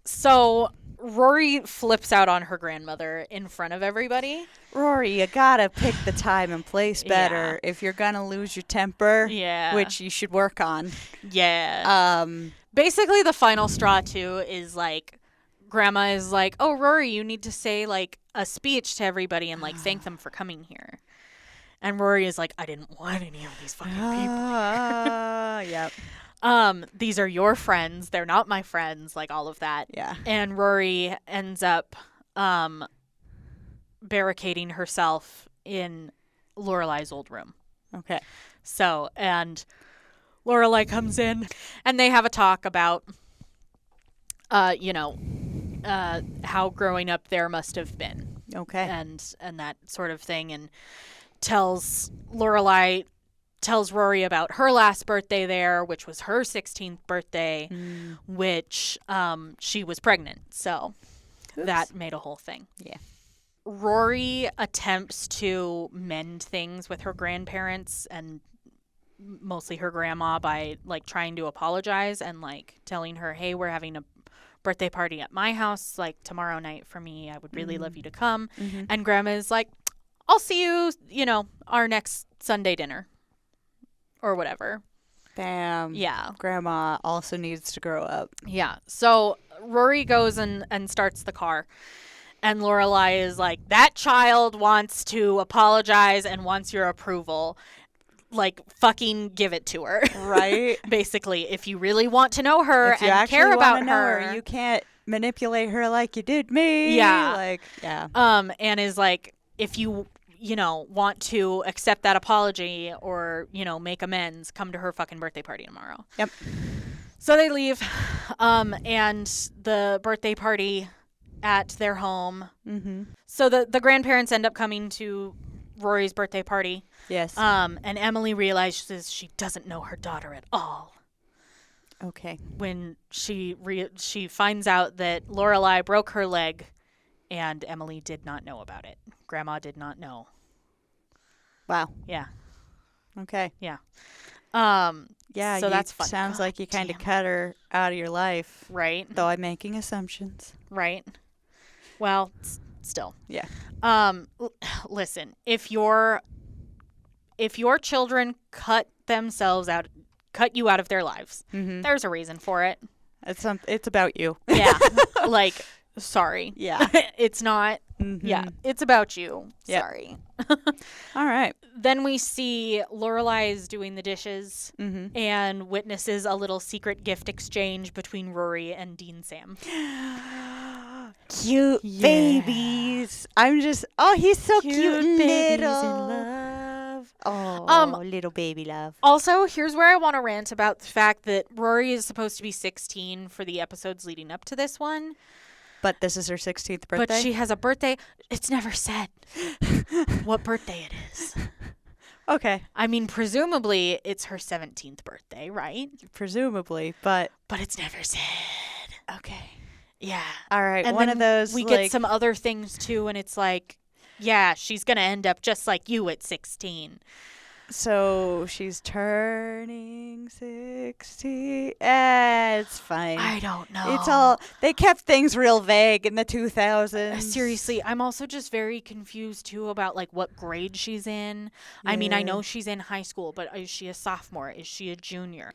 So Rory flips out on her grandmother in front of everybody. Rory, you gotta pick the time and place better if you're gonna lose your temper. Yeah. Which you should work on. Yeah. Basically the final straw too is like Grandma is like, oh, Rory, you need to say like a speech to everybody and like thank them for coming here. And Rory is like, I didn't want any of these fucking people. Yep. These are your friends. They're not my friends. Like all of that. Yeah. And Rory ends up barricading herself in Lorelai's old room. Okay. So, and Lorelai comes in and they have a talk about, how growing up there must have been. Okay. And that sort of thing. And Lorelai tells Rory about her last birthday there, which was her 16th birthday, which she was pregnant. So that made a whole thing. Yeah. Rory attempts to mend things with her grandparents and mostly her grandma by like trying to apologize and like telling her, hey, we're having birthday party at my house, like tomorrow night for me. I would really love you to come. Mm-hmm. And Grandma is like, I'll see you, our next Sunday dinner or whatever. Bam. Yeah. Grandma also needs to grow up. Yeah. So Rory goes and starts the car. And Lorelai is like, that child wants to apologize and wants your approval. Like, fucking give it to her. Right. Basically, if you really want to know her If you and actually care about wanna know her, you can't manipulate her like you did me. Yeah. Like, yeah. And is like, if you want to accept that apology or, make amends, come to her fucking birthday party tomorrow. Yep. So they leave, and the birthday party at their home. Mm-hmm. So the grandparents end up coming to Rory's birthday party. Yes. And Emily realizes she doesn't know her daughter at all Okay. when she finds out that Lorelai broke her leg, and Emily did not know about it. Grandma did not know. Wow. Yeah. Okay. Yeah. Yeah. So that's fun. Sounds God like you kind of damn. cut her out of your life. Right. Though I'm making assumptions. Right. Well, still. Yeah. Listen, if your children cut you out of their lives, Mm-hmm. there's a reason for it. It's about you. Yeah. Like, sorry. Yeah. It's not. Mm-hmm. Yeah. It's about you. Yep. Sorry. All right. Then we see Lorelai is doing the dishes Mm-hmm. and witnesses a little secret gift exchange between Rory and Dean Sam. Cute Yeah. babies. He's so cute and babies in little. love. Oh, little baby love. Also, here's where I want to rant about the fact that Rory is supposed to be 16 for the episodes leading up to this one. But this is her 16th birthday. But she has a birthday. It's never said what birthday it is. Okay. I mean, presumably it's her 17th birthday, right? Presumably, but But it's never said. okay. Yeah. All right. And one then of those. we like, get some other things too, and it's like, yeah, she's going to end up just like you at 16. So she's turning 60. It's fine. I don't know. It's all. They kept things real vague in the 2000s. Seriously, I'm also just very confused too about like what grade she's in. I mean, I Yeah. know she's in high school, but is she a sophomore? Is she a junior?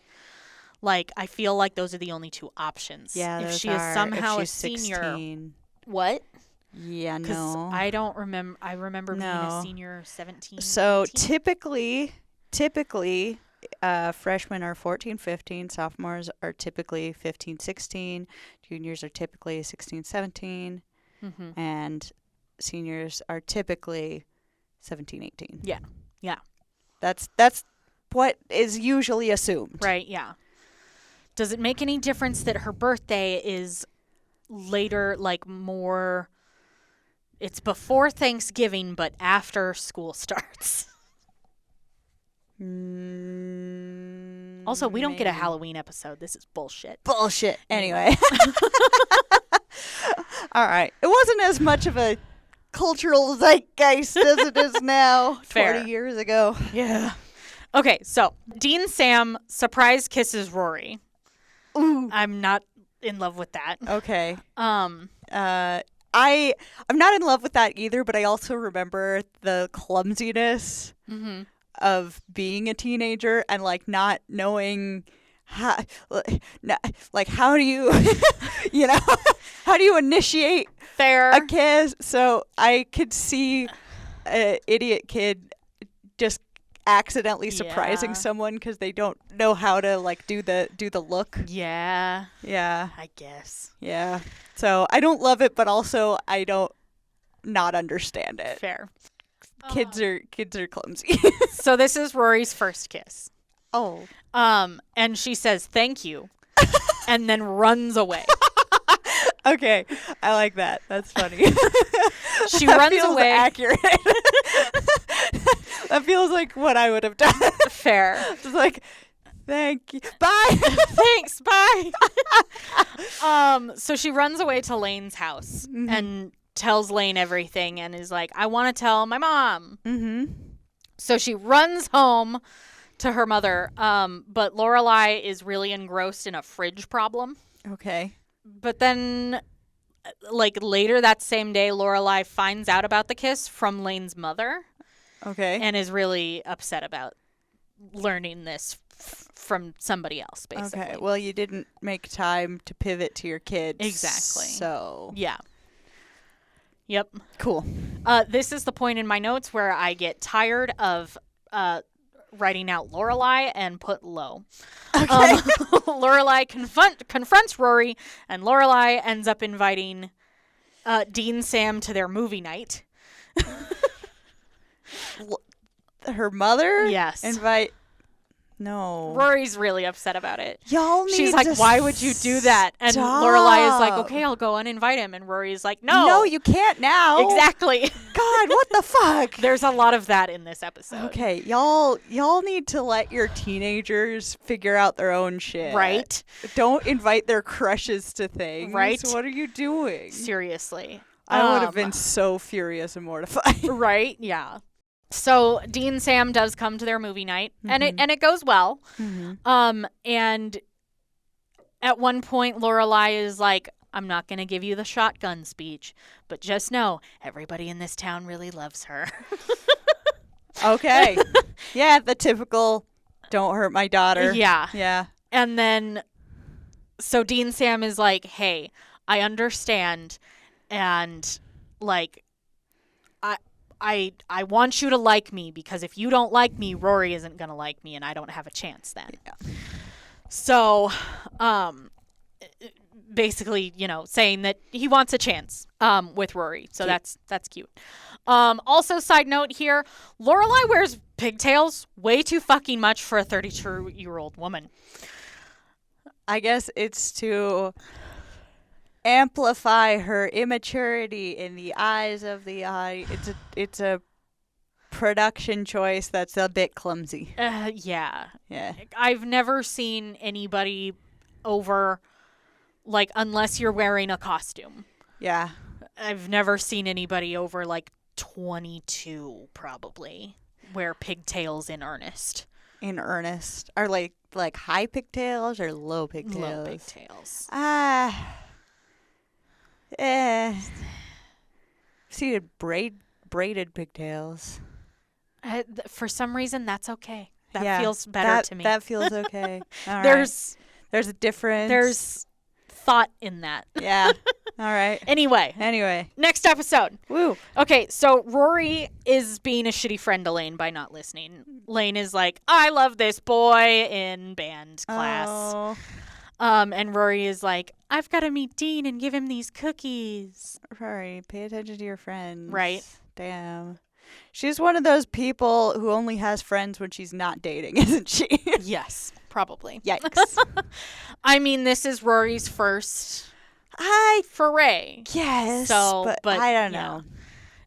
Like, I feel like those are the only two options. Yeah, if those she are. is somehow if a she's senior, 16. what? Yeah, Because no. I don't remember. I remember being a No. senior 17. So 18. typically, freshmen are 14, 15. Sophomores are typically 15, 16. Juniors are typically 16, 17. Mhm. And seniors are typically 17, 18. Yeah. Yeah. That's what is usually assumed. Right. Yeah. Does it make any difference that her birthday is later, like more? It's before Thanksgiving, but after school starts. Also, we don't get a Maybe. Halloween episode. This is bullshit. Bullshit. Anyway. All right. It wasn't as much of a cultural zeitgeist as it is now. Fair. 20 years ago. Yeah. Okay, so Dean Sam surprise kisses Rory. Ooh. I'm not in love with that. Okay. Um, I'm not in love with that either, but I also remember the clumsiness mhm. of being a teenager and like not knowing how, like how do you, how do you initiate Fair. a kiss? So I could see an idiot kid just accidentally surprising Yeah. someone because they don't know how to like do the look. Yeah, Yeah. I guess. Yeah. So I don't love it, but also I don't not understand it. Fair. Kids are clumsy. So this is Rory's first kiss. Oh. And she says thank you, and then runs away. Okay. I like that. That's funny. She That runs feels away. accurate. That feels like what I would have done. Fair. Just like, thank you. Bye. Thanks. Bye. So she runs away to Lane's house and tells Lane everything and is like, I want to tell my mom. Mm-hmm. So she runs home to her mother. But Lorelai is really engrossed in a fridge problem. Okay. But then, like, later that same day, Lorelai finds out about the kiss from Lane's mother Okay. and is really upset about learning this from somebody else, basically. Okay. Well, you didn't make time to pivot to your kids. Exactly. So. Yeah. Yep. Cool. This is the point in my notes where I get tired of writing out Lorelai and put low. Okay. Lorelai confronts Rory, and Lorelai ends up inviting Dean Sam to their movie night. Her mother? Yes. No. Rory's really upset about it. Y'all need She's like, to why would you do that? And stop. Lorelai is like, okay, I'll go and invite him. And Rory's like, no. No, you can't now. Exactly. God, what the fuck? There's a lot of that in this episode. Okay, y'all need to let your teenagers figure out their own shit. Right? Don't invite their crushes to things. Right. What are you doing? Seriously. I would have been so furious and mortified. Right? Yeah. So Dean and Sam does come to their movie night, and it goes well. Mm-hmm. And at one point, Lorelai is like, "I'm not going to give you the shotgun speech, but just know everybody in this town really loves her." Okay. Yeah, the typical "don't hurt my daughter." Yeah. Yeah. And then, so Dean Sam is like, "Hey, I understand, and like, I want you to like me, because if you don't like me, Rory isn't gonna like me, and I don't have a chance then." Yeah. So, basically, saying that he wants a chance with Rory. So Cute. that's cute. Also, side note here, Lorelai wears pigtails way too fucking much for a 32-year-old woman. I guess it's to amplify her immaturity in the eyes of the audience. It's a production choice that's a bit clumsy. Yeah. Yeah. I've never seen anybody over, like, unless you're wearing a costume. Yeah. I've never seen anybody over, like, 22, probably, wear pigtails in earnest. In earnest. Are like high pigtails or low pigtails? Low pigtails. See braided pigtails. For some reason, that's okay. That Yeah, feels better to me. That feels okay. All right. There's a difference. There's thought in that. Yeah. All right. Anyway, next episode. Woo. Okay, so Rory is being a shitty friend to Lane by not listening. Lane is like, I love this boy in band class. Oh, And Rory is like, I've got to meet Dean and give him these cookies. Rory, pay attention to your friends. Right. Damn. She's one of those people who only has friends when she's not dating, isn't she? Yes, probably. Yikes. I mean, this is Rory's first I foray. guess, So, but I don't yeah. know.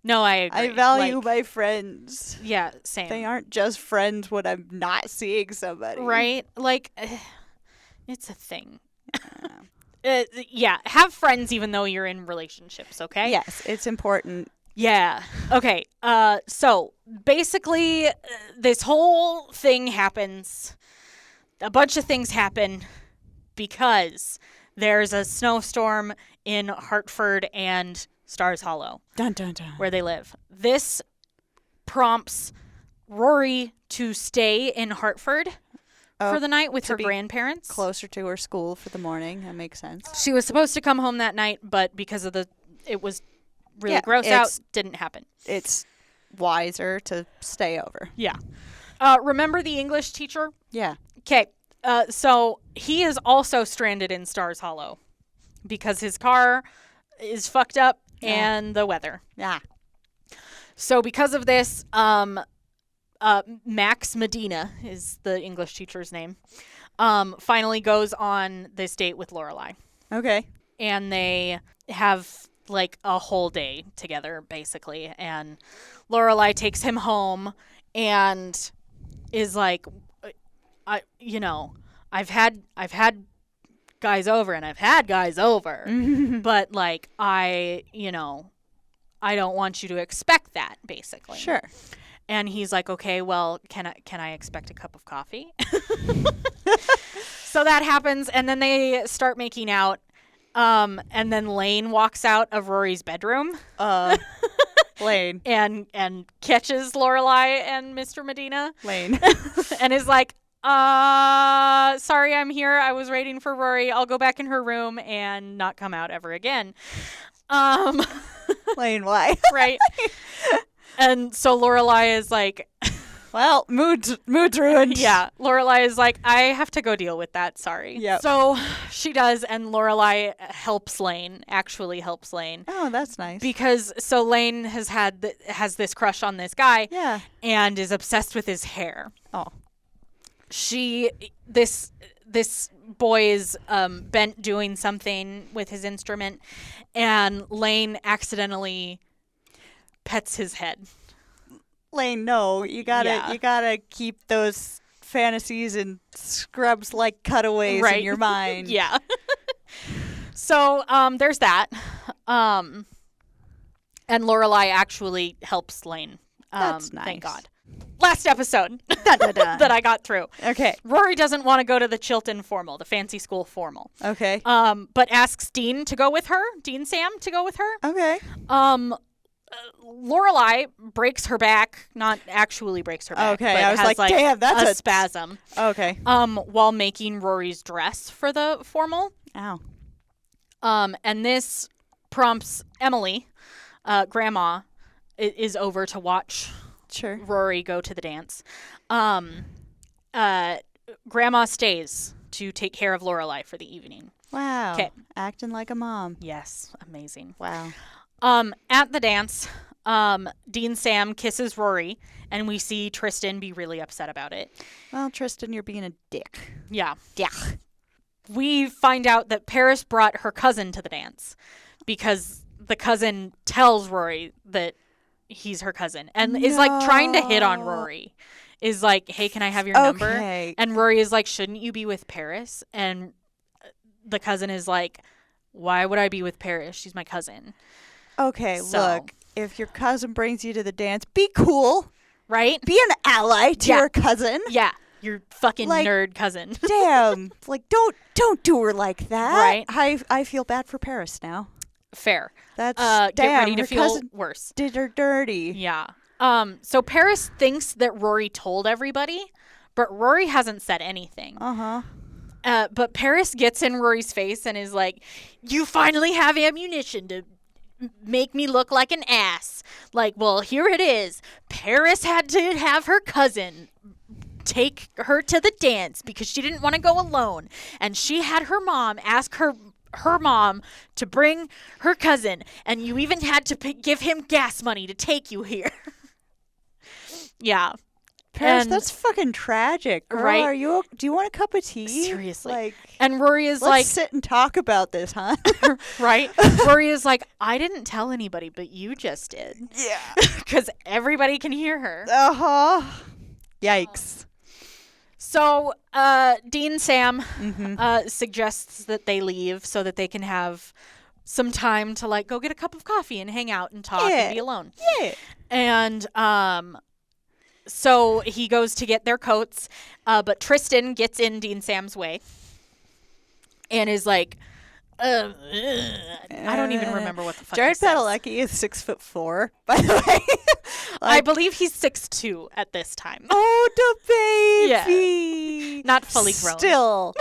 No, I agree. I value Like, my friends. Yeah, same. They aren't just friends when I'm not seeing somebody. Right? Like, it's a thing. Yeah, have friends even though you're in relationships, okay? Yes, it's important. Yeah. Okay. So basically, this whole thing happens. A bunch of things happen because there's a snowstorm in Hartford and Stars Hollow, Dun dun dun. where they live. This prompts Rory to stay in Hartford for the night with to her be grandparents. Closer to her school for the morning. That makes sense. She was supposed to come home that night, but because of it was really Yeah, gross out, it's- didn't happen. It's wiser to stay over. Yeah. Remember the English teacher? Yeah. Okay. So he is also stranded in Stars Hollow because his car is fucked up and the weather. Yeah. So because of this, Max Medina is the English teacher's name, finally goes on this date with Lorelai. Okay. And they have like a whole day together, basically. And Lorelai takes him home and is like, I've had guys over and I've had guys over, but like, I don't want you to expect that, basically. Sure. And he's like, okay, well, can I expect a cup of coffee? So that happens, and then they start making out, And then Lane walks out of Rory's bedroom. Lane. And catches Lorelai and Mr. Medina. Lane. And is like, sorry, I'm here. I was waiting for Rory. I'll go back in her room and not come out ever again. Lane, why? Right. And so Lorelai is like, well, mood's ruined. yeah. Lorelai is like, I have to go deal with that. Sorry. Yep. So she does, and Lorelai actually helps Lane. Oh, that's nice. Because so Lane has this crush on this guy. Yeah. And is obsessed with his hair. Oh. This boy is bent doing something with his instrument, and Lane accidentally pets his head. Lane, no, you gotta keep those fantasies and scrubs like cutaways in your mind. Yeah. So there's that. And Lorelai actually helps Lane. That's nice. Thank God. Last episode that I got through. Okay. Rory doesn't want to go to the Chilton formal, the fancy school formal. Okay. But asks Dean to go with her. Dean Sam to go with her. Okay. Lorelai breaks her back, not actually breaks her back. Okay, but I was has like, damn, that's a spasm. Okay. While making Rory's dress for the formal. Ow. And this prompts Emily, grandma, is over to watch Rory go to the dance. Grandma stays to take care of Lorelai for the evening. Wow. 'Kay. Acting like a mom. Yes, amazing. Wow. At the dance, Dean Sam kisses Rory, and we see Tristan be really upset about it. Well, Tristan, you're being a dick. Yeah. Yeah. We find out that Paris brought her cousin to the dance because the cousin tells Rory that he's her cousin and is like trying to hit on Rory. Is like, hey, can I have your number? And Rory is like, shouldn't you be with Paris? And the cousin is like, why would I be with Paris? She's my cousin. Okay, look, if your cousin brings you to the dance, be cool. Right? Be an ally to your cousin. Yeah. Your fucking nerd cousin. Damn. Like, don't do her like that. Right. I feel bad for Paris now. Fair. That's get ready to her feel cousin worse. Did her dirty. Yeah. So Paris thinks that Rory told everybody, but Rory hasn't said anything. But Paris gets in Rory's face and is like, you finally have ammunition to make me look like an ass. Like, well, here it is. Paris had to have her cousin take her to the dance because she didn't want to go alone. And she had her mom ask her mom to bring her cousin. And you even had to give him gas money to take you here. Yeah. Paris, that's fucking tragic, girl. Right? Do you want a cup of tea? Seriously. Like, and Rory is let's sit and talk about this, huh? Right? Rory is like, I didn't tell anybody, but you just did. Yeah. Because everybody can hear her. Yikes. So Dean Sam suggests that they leave so that they can have some time to like go get a cup of coffee and hang out and talk and be alone. Yeah. And so he goes to get their coats, but Tristan gets in Dean Sam's way and is like, I don't even remember what the fuck Jared he says. Padalecki is 6'4", by the way. I believe he's 6'2" at this time. Oh, the baby. Yeah. Not fully grown. Still.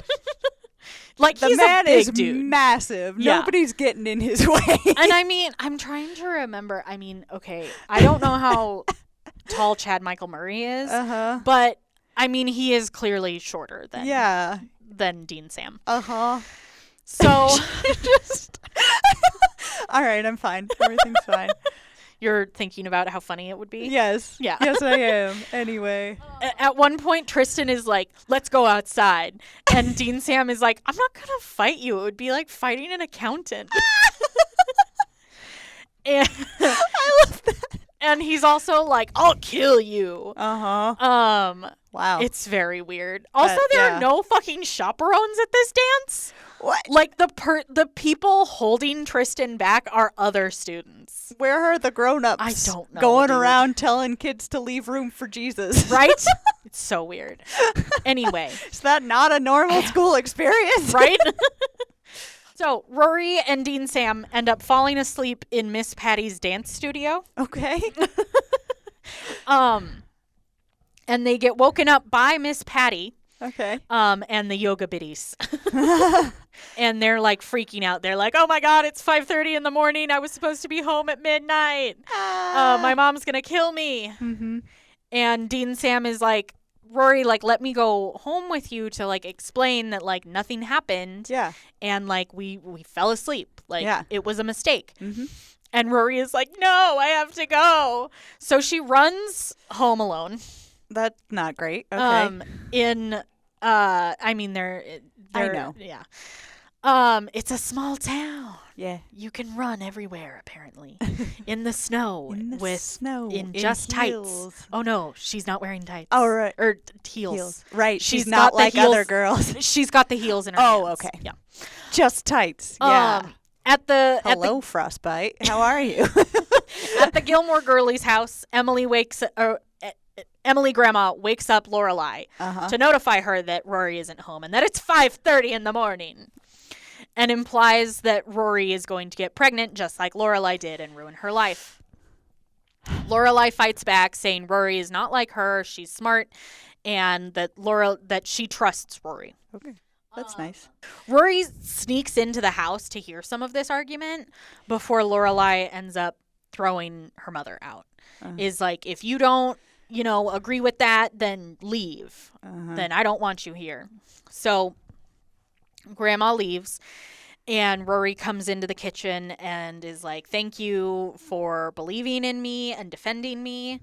Like, the he's man a big is dude. massive. Yeah. Nobody's getting in his way. And I mean, I'm trying to remember. I mean, okay, I don't know how tall Chad Michael Murray is, but I mean, he is clearly shorter than Dean Sam. So just all right, I'm fine. Everything's fine. You're thinking about how funny it would be? Yes. Yeah. Yes, I am. Anyway. At one point, Tristan is like, let's go outside. And Dean Sam is like, I'm not going to fight you. It would be like fighting an accountant. And I love that. And he's also like, I'll kill you. Wow. It's very weird. Also, there are no fucking chaperones at this dance. What? Like, the people holding Tristan back are other students. Where are the grown-ups? I don't know, going dude. around telling kids to leave room for Jesus. Right? It's so weird. Anyway. Is that not a normal school experience? Right? So Rory and Dean Sam end up falling asleep in Miss Patty's dance studio. Okay. And they get woken up by Miss Patty. Okay. And the yoga biddies. And they're like freaking out. They're like, oh my God, it's 5:30 in the morning. I was supposed to be home at midnight. My mom's going to kill me. Mm-hmm. And Dean Sam is like, Rory, like, let me go home with you to like explain that like nothing happened. Yeah. And like we fell asleep. Like it was a mistake. Mm-hmm. And Rory is like, no, I have to go. So she runs home alone. That's not great. Okay. I mean, they're I know. Yeah. It's a small town. Yeah. You can run everywhere, apparently. In the snow. In just heels. tights. Oh, no. She's not wearing tights. Oh, right. Or heels. Right. She's got not the like heels- other girls. She's got the heels in her Oh, hands. okay. Yeah. Just tights. Yeah. Hello, Frostbite. How are you? at the Gilmore girlies' house, Emily Grandma wakes up Lorelai to notify her that Rory isn't home and that it's 5:30 in the morning, and implies that Rory is going to get pregnant just like Lorelai did and ruin her life. Lorelai fights back, saying Rory is not like her, she's smart, and that she trusts Rory. Okay. That's nice. Rory sneaks into the house to hear some of this argument before Lorelai ends up throwing her mother out. Is like, if you don't, agree with that, then leave. Then I don't want you here. So Grandma leaves, and Rory comes into the kitchen and is like, thank you for believing in me and defending me.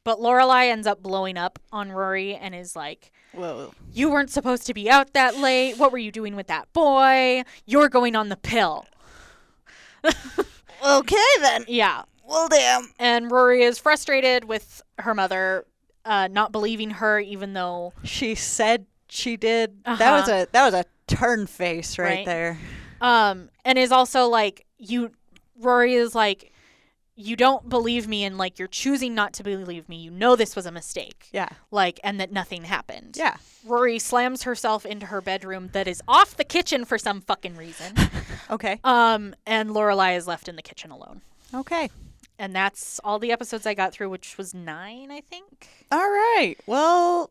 But Lorelai ends up blowing up on Rory and is like, whoa, you weren't supposed to be out that late. What were you doing with that boy? You're going on the pill. Okay, then. Yeah. Well, damn. And Rory is frustrated with her mother not believing her, even though she said she did. That was a turn face right there. And is also like, Rory is like, you don't believe me, and like you're choosing not to believe me. You know this was a mistake. Yeah. Like, and that nothing happened. Yeah. Rory slams herself into her bedroom that is off the kitchen for some fucking reason. Okay. And Lorelai is left in the kitchen alone. Okay. And that's all the episodes I got through, which was 9, I think. All right. Well,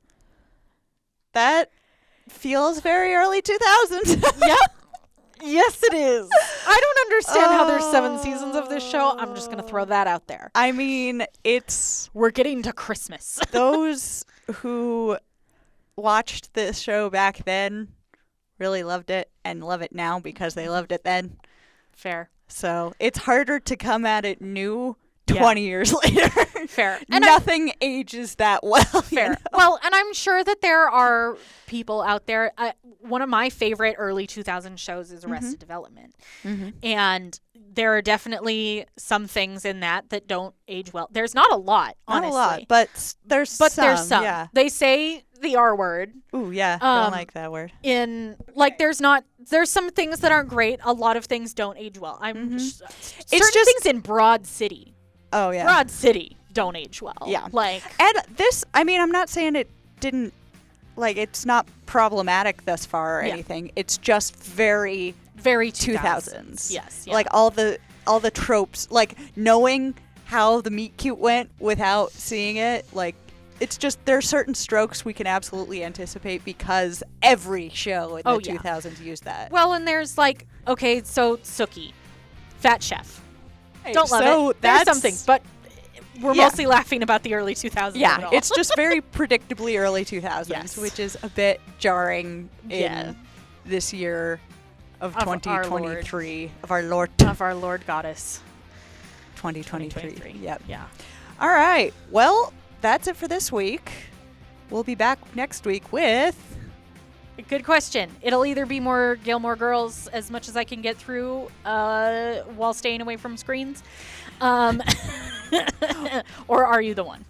that feels very early 2000s. Yep. Yes, it is. I don't understand how there's 7 seasons of this show. I'm just going to throw that out there. I mean, we're getting to Christmas. Those who watched this show back then really loved it and love it now because they loved it then. Fair. So it's harder to come at it new 20 years later. Fair. And nothing ages that well. Fair. Well, and I'm sure that there are people out there. One of my favorite early 2000 shows is Arrested Development. And there are definitely some things in that don't age well. There's not a lot, honestly. Not a lot, but there's some. Yeah. They say the R word. Ooh, yeah. Don't like that word. There's some things that aren't great. A lot of things don't age well. It's certain things in Broad City. Oh, yeah. Broad City don't age well. Yeah. And this, I mean, I'm not saying it didn't, it's not problematic thus far or anything. It's just very, very 2000s. Yes. Yeah. Like all the tropes, like knowing how the meet cute went without seeing it, it's just there are certain strokes we can absolutely anticipate because every show in the 2000s used that. Well, and there's so Sookie, Fat Chef. Don't love it. There's some things, but we're mostly laughing about the early 2000s. Yeah, it's just very predictably early 2000s, which is a bit jarring in this year of 2023 of our Lord Goddess 2023. Yep. Yeah. All right. Well, that's it for this week. We'll be back next week with... Good question. It'll either be more Gilmore Girls, as much as I can get through while staying away from screens, or Are You the One?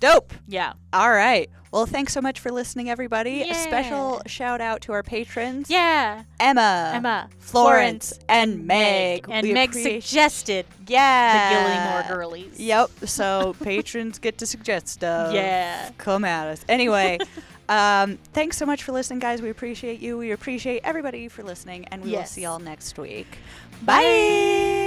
Dope. Yeah. All right. Well, thanks so much for listening, everybody. Yeah. A special shout out to our patrons. Yeah. Emma, Florence, and Meg. And Meg suggested the Gilmore Girlies. Yep. So patrons get to suggest stuff. Yeah. Come at us. Anyway, Thanks so much for listening, guys. We appreciate you. We appreciate everybody for listening, and we will see y'all next week. Bye.